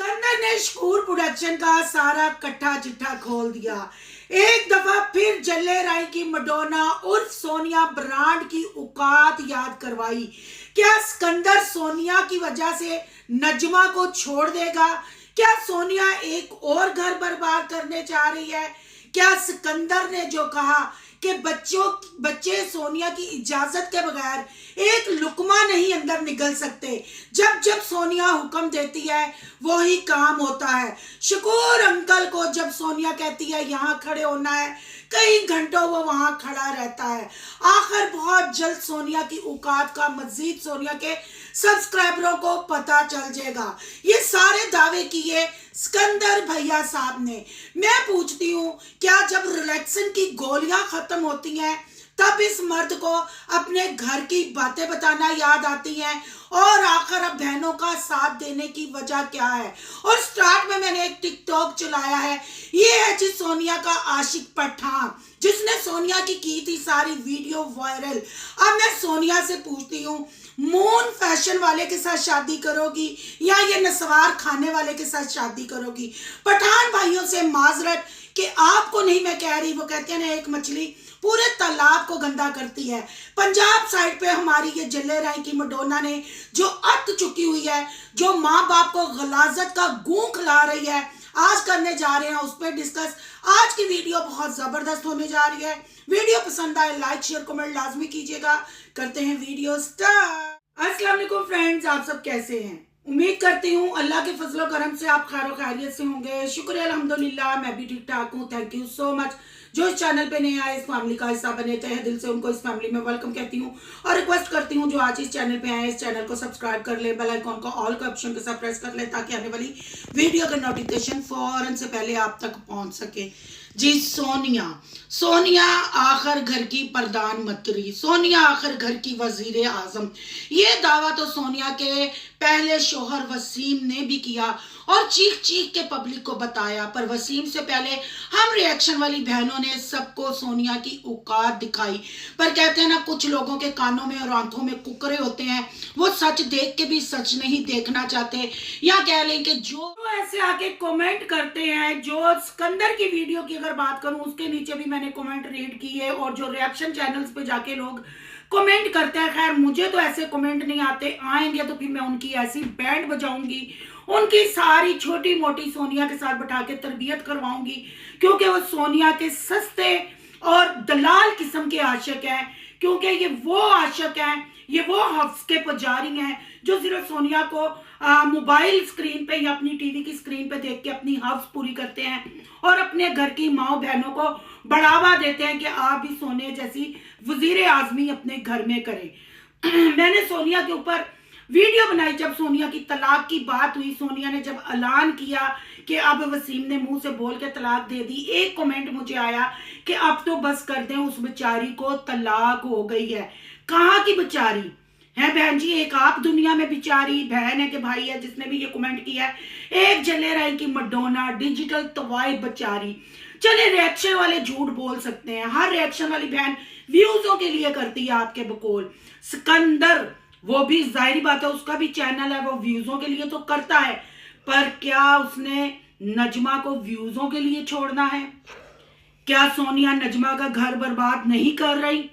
सिकंदर ने शकूर प्रोडक्शन का सारा कट्ठा चिट्ठा खोल दिया। एक दफा फिर जल्ले राय की मडोना उर्फ सोनिया ब्रांड की औकात याद करवाई। क्या सिकंदर सोनिया की वजह से नजमा को छोड़ देगा? क्या सोनिया एक और घर बर्बाद करने जा रही है? क्या सिकंदर ने जो कहा कि बच्चे सोनिया की इजाजत के बगैर एक लुकमा नहीं अंदर निकल सकते, जब जब सोनिया हुक्म देती है वही काम होता है। शकूर अंकल को जब सोनिया कहती है यहाँ खड़े होना है, कई घंटों वो वहां खड़ा रहता है। आखिर बहुत जल्द सोनिया की औकात का मजीद सोनिया के सब्सक्राइबरों को पता चल जाएगा। ये सारे दावे किए सिकंदर भैया साहब ने। मैं पूछती हूँ, क्या जब रिलैक्सन की गोलियां खत्म होती हैं तब इस मर्द को अपने घर की बातें बताना याद आती हैं? और आखिर अब बहनों का साथ देने की वजह क्या है? और स्टार्ट में मैंने एक टिकटॉक चलाया है, ये है जी सोनिया का आशिक पठान, जिसने सोनिया की थी सारी वीडियो वायरल। अब मैं सोनिया से पूछती हूँ, मून फैशन वाले के साथ शादी करोगी या ये नसवार खाने वाले के साथ शादी करोगी? पठान भाइयों से माजरत कि आपको नहीं मैं कह रही, वो कहते हैं ना एक मछली पूरे तालाब को गंदा करती है। पंजाब साइड पे हमारी ये जल्ले राय की मडोना ने जो अत चुकी हुई है, जो माँ बाप को गलाजत का गूं खिला रही है, आज करने जा रहे हैं उस पर डिस्कस। आज की वीडियो बहुत जबरदस्त होने जा रही है। वीडियो पसंद आए लाइक शेयर कमेंट लाजमी कीजिएगा। करते हैं वीडियो स्टार्ट। अस्सलाम वालेकुम फ्रेंड्स, आप सब कैसे हैं? उम्मीद करती हूँ अल्लाह के फजलो करम से आप खैर खैरियत से होंगे। शुक्र अल्हम्दुलिल्लाह, मैं भी ठीक ठाक हूँ। Thank you so much. जो इस चैनल पे नए आए, इस फैमिली का हिस्सा बने, तहे दिल से उनको इस फैमिली में वेलकम कहती हूँ और रिक्वेस्ट करती हूँ जो आज इस चैनल पे आए इस चैनल को सब्सक्राइब कर ले, बेल आइकॉन को ऑल का ऑप्शन के साथ प्रेस कर ले ताकि आने वाली वीडियो का नोटिफिकेशन फौरन से पहले आप तक पहुंच सके। जी सोनिया आखिर घर की प्रधानमंत्री, सोनिया आखिर घर की वजीर आजम। ये दावा तो सोनिया के पहले शोहर वसीम ने भी किया और चीख चीख के पब्लिक को बताया, पर वसीम से पहले हम रिएक्शन वाली बहनों ने सबको सोनिया की औकात दिखाई। पर कहते हैं ना, कुछ लोगों के कानों में और आंखों में कुकरे होते हैं, वो सच देख के भी सच नहीं देखना चाहते, या कह लें कि जो ऐसे आके कमेंट करते हैं। जो सिकंदर की वीडियो की अगर बात करूं, उसके नीचे भी मैंने कमेंट रीड की है, और जो रिएक्शन चैनल्स पे जाके लोग कमेंट करते हैं, खैर मुझे तो ऐसे कमेंट नहीं आते, आएंगे तो फिर मैं उनकी ऐसी बैंड बजाऊंगी, उनकी सारी छोटी मोटी सोनिया के साथ बैठा के तरबियत करवाऊंगी, क्योंकि वो सोनिया के सस्ते और दलाल किस्म के आशिक हैं। क्योंकि ये वो आशिक हैं, ये वो हफ्स के पुजारी हैं जो सिर्फ सोनिया को मोबाइल स्क्रीन पे या अपनी टीवी की स्क्रीन पे देख के अपनी हफ्स पूरी करते हैं और अपने घर की माओ बहनों को बढ़ावा देते हैं कि आप भी सोनिया जैसी वजीर आजमी अपने घर में करें। मैंने सोनिया के ऊपर वीडियो बनाई जब सोनिया की तलाक की बात हुई। सोनिया ने जब ऐलान किया कि अब वसीम ने मुंह से बोल के तलाक दे दी, एक कमेंट मुझे आया कि अब तो बस कर दें, उस बेचारी को तलाक हो गई है। कहाँ की बेचारी है बहन जी? एक आप दुनिया में बेचारी बहन है कि भाई है जिसने भी ये कमेंट किया है। एक जले राय की मडोना डिजिटल तवाई बेचारी। चले रिएक्शन वाले झूठ बोल सकते हैं, हर रिएक्शन वाली बहन व्यूजों के लिए करती है आपके बकौल। सिकंदर वो भी जाहिर बात है, उसका भी चैनल है, वो व्यूजों के लिए तो करता है, पर क्या उसने नजमा को व्यूजों के लिए छोड़ना है? क्या सोनिया नजमा का घर बर्बाद नहीं कर रही?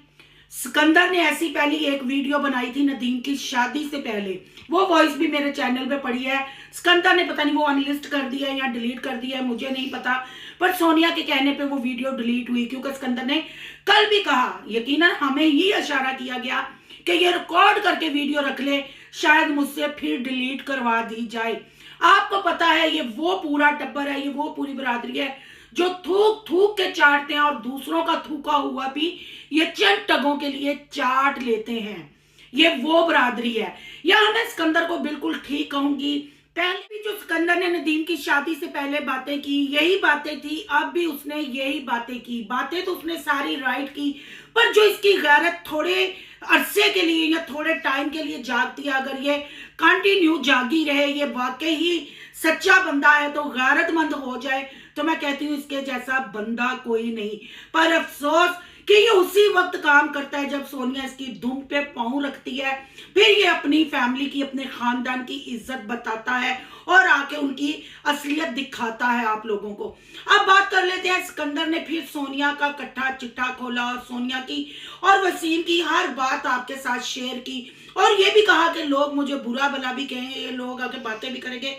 सिकंदर ने ऐसी पहली एक वीडियो बनाई थी नदीम की शादी से पहले, वो वॉइस भी मेरे चैनल पे पड़ी है। सिकंदर ने पता नहीं वो अनलिस्ट कर दिया है या डिलीट कर दिया है, मुझे नहीं पता, पर सोनिया के कहने पे वो वीडियो डिलीट हुई, क्योंकि सिकंदर ने कल भी कहा, यकीनन हमें ही इशारा किया गया कि ये रिकॉर्ड करके वीडियो रख ले, शायद मुझसे फिर डिलीट करवा दी जाए। आपको पता है ये वो पूरा टब्बर है, ये वो पूरी बरादरी है जो थूक थूक के चाटते हैं और दूसरों का थूका हुआ भी ये चंद टगों के लिए चाट लेते हैं। ये वो बरादरी है। या मैं सिकंदर को बिल्कुल ठीक कहूंगी, पहले भी जो सिकंदर ने नदीम की शादी से पहले बातें की, यही बातें थी, अब भी उसने यही बातें की। बातें तो उसने सारी राइट की, पर जो इसकी गैरत थोड़े अरसे के लिए या थोड़े टाइम के लिए जागती है, अगर ये कंटिन्यू जागी रहे, ये वाकई ही सच्चा बंदा है तो गैरतमंद हो जाए, तो मैं कहती हूँ इसके जैसा बंदा कोई नहीं। पर अफसोस कि ये उसी वक्त काम करता है जब सोनिया इसकी दुम पे पाँव रखती है, फिर ये अपनी फैमिली की, अपने खानदान की इज्जत बताता है और आके उनकी असलियत दिखाता है आप लोगों को। अब बात कर लेते हैं, सिकंदर ने फिर सोनिया का कट्टा चिट्ठा खोला और सोनिया की और वसीम की हर बात आपके साथ शेयर की और ये भी कहा कि लोग मुझे बुरा भला भी कहेंगे, ये लोग आके बातें भी करेंगे,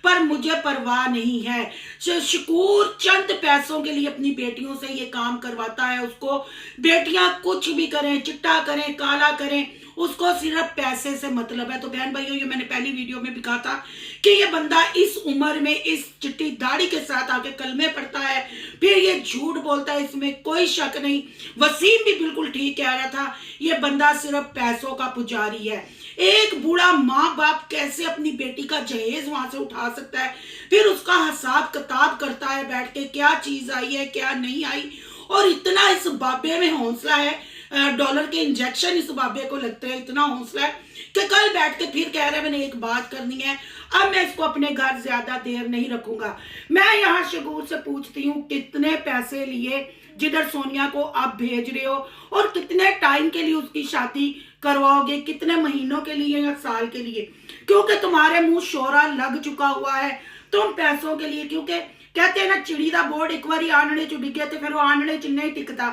पर मुझे परवाह नहीं है। शकूर चंद पैसों के लिए अपनी बेटियों से ये काम करवाता है। उसको बेटियां कुछ भी करें, चिट्टा करें, काला करें, उसको सिर्फ पैसे से मतलब है। तो बहन भाइयों, ये मैंने पहली वीडियो में भी कहा था कि ये बंदा इस उम्र में इस चिट्टी दाढ़ी के साथ आके कलमे पढ़ता है, फिर ये झूठ बोलता है, इसमें कोई शक नहीं। वसीम भी बिल्कुल ठीक कह रहा था, ये बंदा सिर्फ पैसों का पुजारी है। एक बूढ़ा माँ बाप कैसे अपनी बेटी का जहेज वहां से उठा सकता है, फिर उसका हिसाब किताब करता है बैठ के, क्या चीज आई है क्या नहीं आई। और इतना इस बाबे में हौसला है, डॉलर के इंजेक्शन इस बाबे को लगते हैं, इतना हौसला है कि कल बैठ के फिर कह रहे हैं मैंने एक बात करनी है, अब मैं इसको अपने घर ज्यादा देर नहीं रखूंगा। मैं यहाँ शकूर से पूछती हूँ, कितने पैसे लिए जिधर सोनिया को आप भेज रहे हो और कितने टाइम के लिए उसकी शादी करवाओगे, कितने महीनों के लिए या साल के लिए? क्योंकि तुम्हारे मुंह शोरा लग चुका हुआ है तुम पैसों के लिए, क्योंकि कहते हैं ना चिड़ी दा बोर्ड एक बार आनने च डिगे तो फिर वो आनने च नहीं टिकता।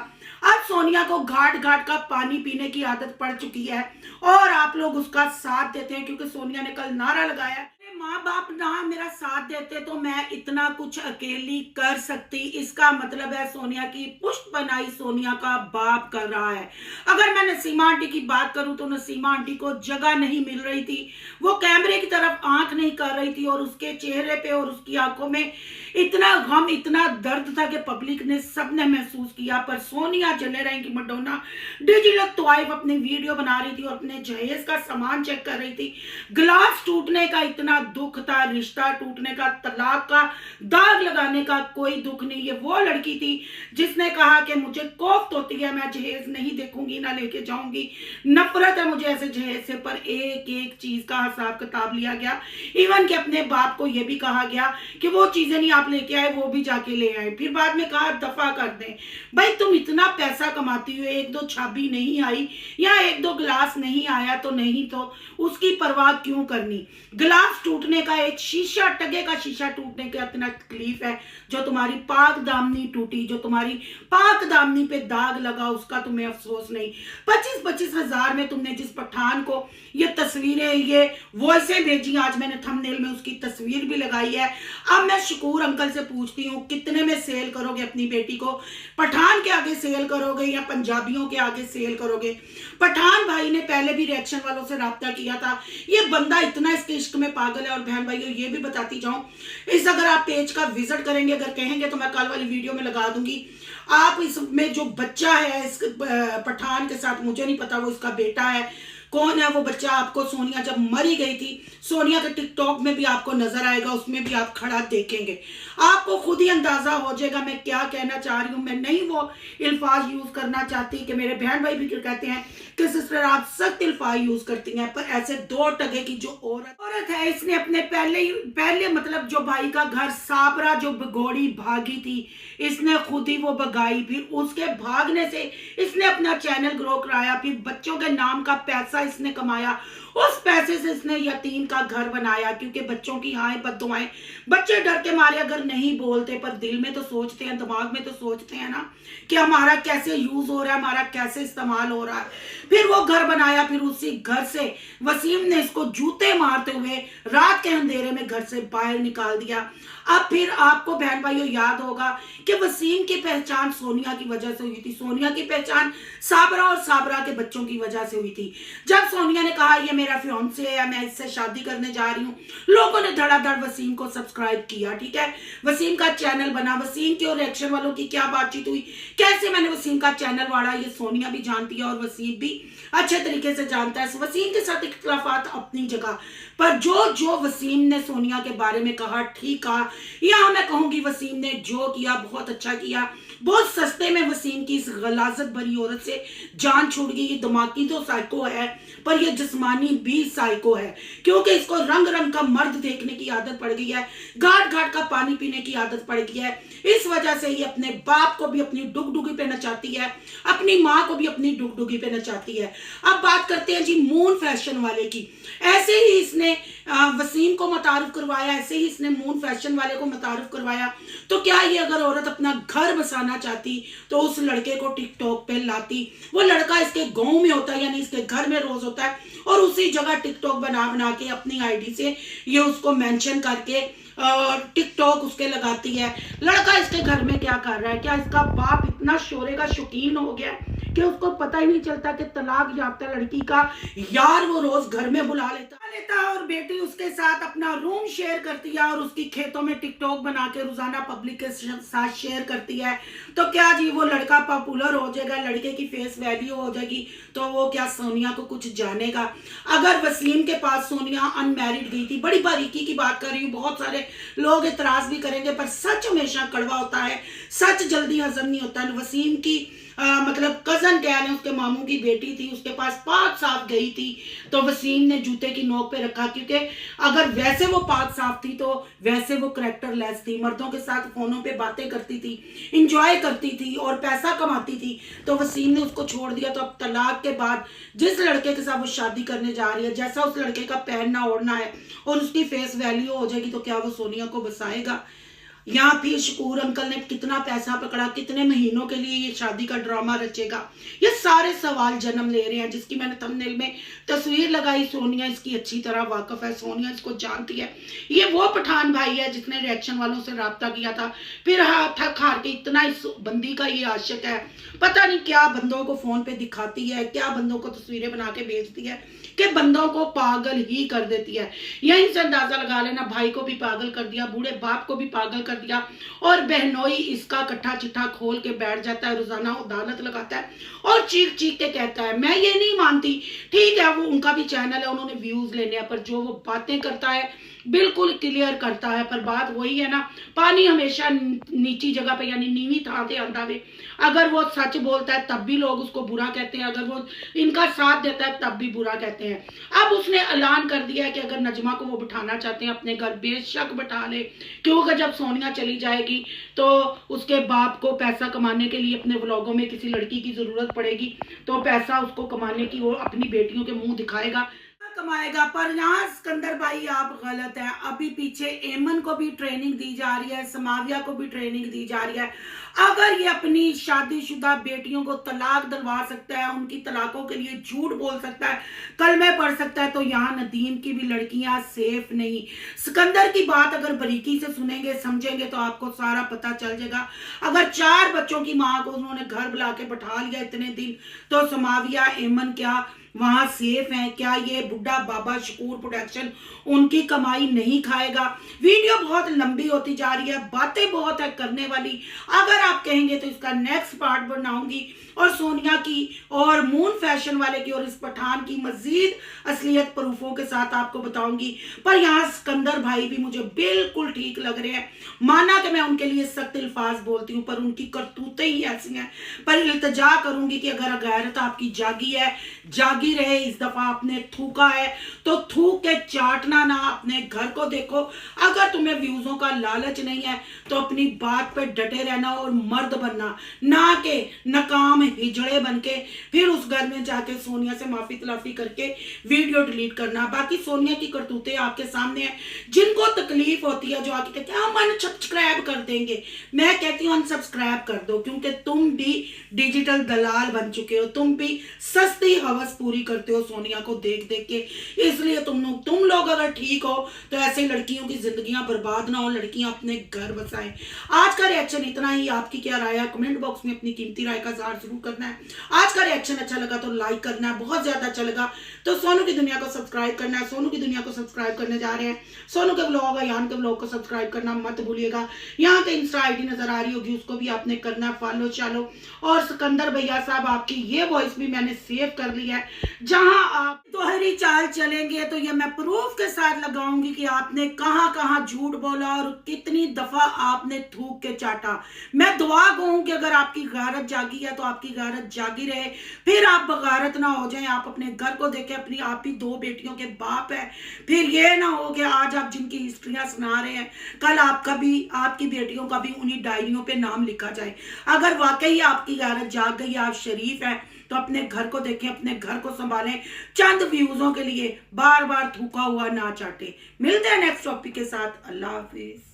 अब सोनिया को घाट घाट का पानी पीने की आदत पड़ चुकी है और आप लोग उसका साथ देते हैं, क्योंकि सोनिया ने कल नारा लगाया, माँ बाप ना मेरा साथ देते तो मैं इतना कुछ अकेली कर सकती। इसका मतलब है सोनिया की पुष्ट बनाई सोनिया का बाप कर रहा है। अगर मैं नसीमा आंटी की बात करूं तो नसीमा आंटी को जगह नहीं मिल रही थी, वो कैमरे की तरफ आंख नहीं कर रही थी और उसके चेहरे पे और उसकी आंखों में इतना गम, इतना दर्द था कि पब्लिक ने, सबने महसूस किया। पर सोनिया जले रही की मडोना डिजिटल तवाइफ अपनी वीडियो बना रही थी और अपने जहेज का सामान चेक कर रही थी। ग्लास टूटने का इतना दुख था, रिश्ता टूटने का, तलाक का, दाग लगाने का कोई दुख नहीं। ये वो लड़की थी जिसने कहा कि मुझे कोफ्त होती है, मैं जहेज नहीं देखूंगी ना लेके जाऊंगी, नफरत है मुझे ऐसे जहेज से। पर एक एक चीज का हिसाब किताब लिया गया, इवन कि अपने बाप को यह भी कहा गया कि वो चीजें नहीं आप लेके आए, वो भी जाके ले आए। फिर बाद में कहा दफा कर दें। भाई तुम इतना पैसा कमाती हो, एक दो छाबी नहीं आई या एक दो गिलास नहीं आया तो नहीं, तो उसकी परवाह क्यों करनी? गिलास टूटने का, एक शीशा, टगे का शीशा टूटने का इतना तकलीफ है, जो तुम्हारी पाक दामनी टूटी, जो तुम्हारी पाक दामनी पे दाग लगा, उसका तुम्हें अफसोस नहीं। 25-25 हजार में तुमने जिस पठान को ये तस्वीरें, ये वॉइसें भेजी, आज मैंने थंबनेल में उसकी तस्वीर भी लगाई है। अब मैं शकूर अंकल से पूछती हूँ, कितने में सेल करोगे अपनी बेटी को? पठान के आगे सेल करोगे या पंजाबियों के आगे सेल करोगे? पठान भाई ने पहले भी रिएक्शन वालों से राब्ता किया था, ये बंदा इतना इसके इश्क में पागल है। और बहन भाइयों ये भी बताती जाऊं, इस अगर आप पेज का विजिट करेंगे, अगर कहेंगे तो मैं कल वाली वीडियो में लगा दूंगी, आप इसमें जो बच्चा है इस पठान के साथ, मुझे नहीं पता वो इसका बेटा है कौन है वो बच्चा, आपको सोनिया जब मरी गई थी, सोनिया के टिकटॉक में भी आपको नजर आएगा, उसमें भी आप खड़ा देखेंगे, आपको खुद ही अंदाजा हो जाएगा मैं क्या कहना चाह रही हूँ। मैं नहीं वो अल्फाज यूज करना चाहती कि मेरे बहन भाई भी कहते हैं कि सिस्टर आप सख्त अल्फाज यूज करती हैं, पर ऐसे दो टगे की जो औरत है, इसने अपने पहले मतलब जो भाई का घर साबरा जो भगोड़ी भागी थी, इसने खुद ही वो भगाई, फिर उसके भागने से इसने अपना चैनल ग्रो कराया, फिर बच्चों के नाम का पैसा इसने कमाया, उस पैसे से इसने यतीम का घर बनाया, क्योंकि बच्चों की हाय बद्दुआएं, बच्चे डर के मारे अगर नहीं बोलते पर दिल में तो सोचते हैं, दिमाग में तो सोचते हैं ना कि हमारा कैसे यूज हो रहा है, हमारा कैसे इस्तेमाल हो रहा है। फिर वो घर बनाया, फिर उसी घर से वसीम ने इसको जूते मारते हुए रात के अंधेरे में घर से बाहर निकाल दिया। अब फिर आपको बहन भाइयों याद होगा कि वसीम की पहचान सोनिया की वजह से हुई थी, सोनिया की पहचान साबरा और साबरा के बच्चों की वजह से हुई थी। जब सोनिया ने कहा ये मेरा फियांसे है, मैं इससे शादी करने जा रही हूँ, लोगों ने धड़ाधड़ वसीम को सब्सक्राइब किया, ठीक है, वसीम का चैनल बना, वसीम की और रिएक्शन वालों की क्या बातचीत हुई, कैसे मैंने वसीम का चैनल वाड़ा, ये सोनिया भी जानती है और वसीम भी अच्छे तरीके से जानता है। वसीम के साथ इख्तिलाफात अपनी जगह, पर जो वसीम ने सोनिया के बारे में कहा ठीक कहा, यहाँ मैं कहूंगी वसीम ने जो किया बहुत अच्छा किया। बहुत सस्ते में वसीम की इस गलाजत भरी औरत से जान छूट गई। ये दिमागी तो साइको है पर ये जिस्मानी भी साइको है, क्योंकि इसको रंग रंग का मर्द देखने की आदत पड़ गई है, घाट घाट का पानी पीने की आदत पड़ गई है। इस वजह से ये अपने बाप को भी अपनी डुगडुगी पे नचाती है, अपनी माँ को भी अपनी डुगडुगी पे नचाती है। अब बात करते हैं जी मून फैशन वाले की। ऐसे ही इसने वसीम को मुतारिफ करवाया, ऐसे ही इसने मून फैशन वाले को मुतारिफ करवाया। तो क्या ये अगर औरत अपना घर बसाना चाहती तो उस लड़के को टिकटॉक पे लाती। वो लड़का इसके गांव में होता है, यानी इसके घर में रोज होता है, और उसी जगह टिकटॉक बना बना के अपनी आईडी से ये उसको मेंशन करके टिकटॉक उसके लगाती है। लड़का इसके घर में क्या कर रहा है? क्या इसका बाप इतना शोरे का शौकीन हो गया कि उसको पता ही नहीं चलता कि तलाक याफ्ता लड़की का यार वो रोज घर में बुला लेता और बेटी उसके साथ अपना रूम शेयर करती है और उसकी खेतों में टिकटॉक बना के रोजाना पब्लिक के साथ शेयर करती है। तो क्या जी वो लड़का पॉपुलर हो जाएगा, लड़के की फेस वैल्यू हो जाएगी, तो वो क्या सोनिया को कुछ जानेगा? अगर वसीम के पास सोनिया अनमैरिड गई थी, बड़ी बारीकी की बात कर रही हूँ, बहुत सारे लोग इतराज भी करेंगे पर सच हमेशा कड़वा होता है, सच जल्दी हजम नहीं होता है। वसीम की मतलब कजन कह लें, उसके मामू की बेटी थी, उसके पास 5 साफ गई थी तो वसीम ने जूते की नोक पे रखा, क्योंकि अगर वैसे वो 5 साफ थी तो वैसे वो करैक्टर लेस थी, मर्दों के साथ फोनों पे बातें करती थी, इंजॉय करती थी और पैसा कमाती थी। तो वसीम ने उसको छोड़ दिया। तो अब तलाक के बाद जिस लड़के के साथ वो शादी करने जा रही है, जैसा उस लड़के का पहनना ओढ़ना है और उसकी फेस वैल्यू हो जाएगी, तो क्या वो सोनिया को बसाएगा? यहाँ फिर शकूर अंकल ने कितना पैसा पकड़ा, कितने महीनों के लिए ये शादी का ड्रामा रचेगा? ये सारे सवाल जन्म ले रहे हैं, जिसकी मैंने थंबनेल में तस्वीर लगाई। सोनिया इसकी अच्छी तरह वाकिफ है, सोनिया इसको जानती है। ये वो पठान भाई है जिसने रिएक्शन वालों से राब्ता किया था, फिर थक हार के इतना इस बंदी का ये आशिक है, पता नहीं क्या बंदों को फोन पे दिखाती है, क्या बंदों को तस्वीरें बना के भेजती है कि बंदों को पागल ही कर देती है। यहीं से अंदाजा लगा लेना, भाई को भी पागल कर दिया, बूढ़े बाप को भी पागल कर दिया, और बहनोई इसका कट्ठा चिट्ठा खोल के बैठ जाता है, रोजाना अदालत लगाता है और चीख चीख के कहता है मैं ये नहीं मानती। ठीक है, वो उनका भी चैनल है, उन्होंने व्यूज लेने हैं, पर जो वो बातें करता है बिल्कुल क्लियर करता है। पर बात वही है ना, पानी हमेशा नीची जगह पे यानी नीवी थां ते आंदा वे। अगर वो सच बोलता है तब भी लोग उसको बुरा कहते हैं, अगर वो इनका साथ देता है तब भी बुरा कहते हैं। अब उसने ऐलान कर दिया है कि अगर नजमा को वो बिठाना चाहते हैं अपने घर, बेशक बिठा ले, क्योंकि जब सोनिया चली जाएगी तो उसके बाप को पैसा कमाने के लिए अपने व्लॉगों में किसी लड़की की जरूरत पड़ेगी, तो पैसा उसको कमाने की वो अपनी बेटियों के मुंह दिखाएगा, कमाएगा। पर यहाँ सिकंदर भाई आप गलत है। अभी पीछे एमन को भी ट्रेनिंग दी जा रही है, समाविया को भी ट्रेनिंग दी जा रही है। अगर ये अपनी शादीशुदा बेटियों को तलाक दिलवा सकता है, उनकी तलाकों के लिए झूठ बोल सकता है, कलमे पढ़ सकता है, तो यहाँ नदीम की भी लड़कियां सेफ नहीं। सिकंदर की बात अगर बारीकी से सुनेंगे समझेंगे तो आपको सारा पता चल जाएगा। अगर 4 बच्चों की माँ को उन्होंने घर बुला के बैठा लिया इतने दिन, तो समाविया एमन क्या वहां सेफ है? क्या ये बुढ़ा बाबा शकूर प्रोडक्शन उनकी कमाई नहीं खाएगा? वीडियो बहुत लंबी होती जा रही है, बातें बहुत है करने वाली। अगर आप कहेंगे तो इसका नेक्स्ट पार्ट बनाऊंगी और सोनिया की और मून फैशन वाले की और इस पठान की मजीद असलियत प्रूफों के साथ आपको बताऊंगी। पर यहाँ सिकंदर भाई भी मुझे बिल्कुल ठीक लग रहे हैं। माना कि मैं उनके लिए सख्त अल्फाज बोलती हूँ, पर उनकी करतूतें ही ऐसी हैं। पर इल्तिजा करूंगी कि अगर गैरत आपकी जागी है, जागी रहे। इस दफा आपने थूका है तो थूक के चाटना ना, अपने घर को देखो। अगर तुम्हें व्यूजों का लालच नहीं है तो अपनी बात पे डटे रहना और मर्द बनना, ना के नकाम हिजड़े बन के फिर उस घर में जाके सोनिया से माफी तलाफी करके वीडियो डिलीट करना। बाकी सोनिया की करतूतें आपके सामने है। जिनको तकलीफ होती है, जो आके कहते हैं हम अनसब्सक्राइब कर देंगे, मैं कहती हूँ अनसब्सक्राइब कर दो, क्योंकि तुम भी डिजिटल दलाल बन चुके हो, तुम भी सस्ती हवस पूरी करते हो सोनिया को देख देख के। इसलिए तुम लोग अगर ठीक हो तो ऐसे लड़कियों की जिंदगियां बर्बाद ना हो, लड़कियां अपने घर बसाएं। आज का रिएक्शन इतना ही। आपकी क्या राय है? कमेंट बॉक्स में अपनी कीमती राय का इज़हार जरूर करना है। आज का रिएक्शन अच्छा लगा तो लाइक करना है, बहुत ज्यादा अच्छा लगा तो सोनू की दुनिया को सब्सक्राइब करना है। सोनू की दुनिया को सब्सक्राइब करने जा रहे हैं। सोनू के ब्लॉग है, यान के ब्लॉग को सब्सक्राइब करना मत भूलिएगा। यहाँ पे इंस्टा आईडी नजर आ रही होगी, उसको भी आपने करना फॉलो चालो। और सिकंदर भैया साहब, आपकी ये वॉइस भी मैंने सेव कर ली है। जहां आप दोहरी चाल चलेंगे तो ये मैं प्रूफ के साथ लगाऊंगी कि आपने कहां कहां झूठ बोला और कितनी दफा आपने थूक के चाटा। मैं दुआ कहूं कि अगर आपकी गैरत जागी है तो आपकी गैरत जागी रहे, फिर आप बगारत ना हो जाएं। आप अपने घर को देखें, अपनी आप ही 2 बेटियों के बाप है, फिर ये ना हो कि आज आप जिनकी हिस्ट्रियां सुना रहे हैं कल आपका भी, आपकी बेटियों का भी उन्हीं डायरियों पे नाम लिखा जाए। अगर वाकई आपकी गैरत जाग गई, आप शरीफ है, तो अपने घर को देखें, अपने घर को संभालें। चंद व्यूजों के लिए बार बार थूका हुआ ना चाटे। मिलते हैं नेक्स्ट टॉपिक के साथ। अल्लाह हाफिज।